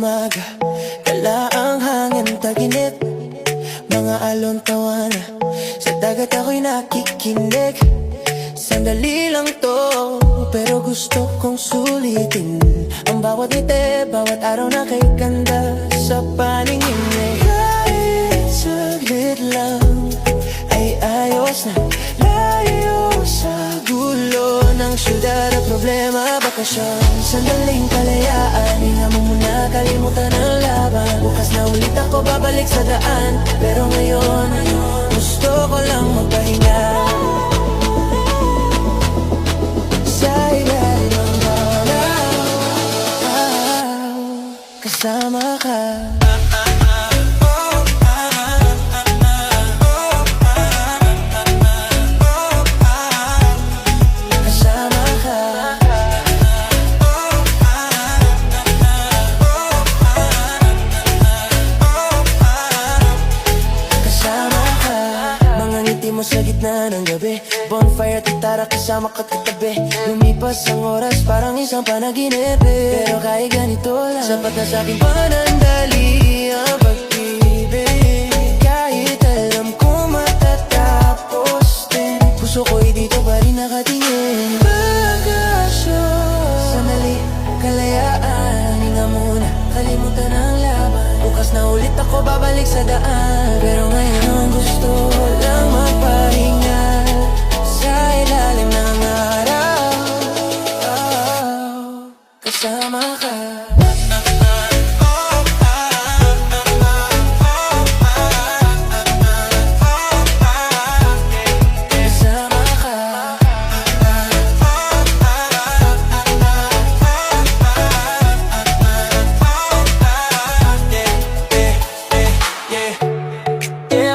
umaga, kalaang hangin taginip, mga alon tawana, sa dagat ako'y nakikinig. Sandali lang to, pero gusto kong sulitin ang bawat ngiti, bawat araw na kay ganda sa paningin eh. Kahit saglit lang ay ayos na, layo sa gulo ng syudad at problema, bakasyon. Sandaling kalayaan, hinga mo muna, kalimutan ang laban. Bukas na ulit ako babalik sa daan, pero ngayon gusto ko lang magpahinga sa ilalim ng araw, kasama ka. Sa gitna ng gabi, bonfire at tara kasama ka katabi. Lumipas ang oras parang isang panaginip, pero kahit ganito lang, sapat na sa'king panandali ang pag-ibig. Kahit alam ko matatapos din, puso ko'y dito pa rin nakatingin. Bakasyon, sandali, kalayaan, hinga muna, kalimutan ang laban. Bukas na ulit ako babalik sa daan, pero ngayon gusto lang magpahinga sa ilalim ng araw, kasama ka.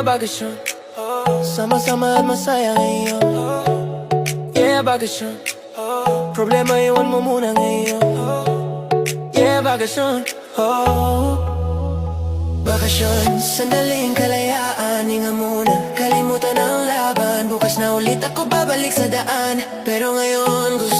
Bakasyon, sama-sama at masaya ngayon. Yeah, bakasyon, problema iwan mo muna ngayon. Yeah, bakasyon, bakasyon, sandaling kalayaan, hinga muna, kalimutan ang laban. Bukas na ulit ako babalik sa daan, pero ngayon gusto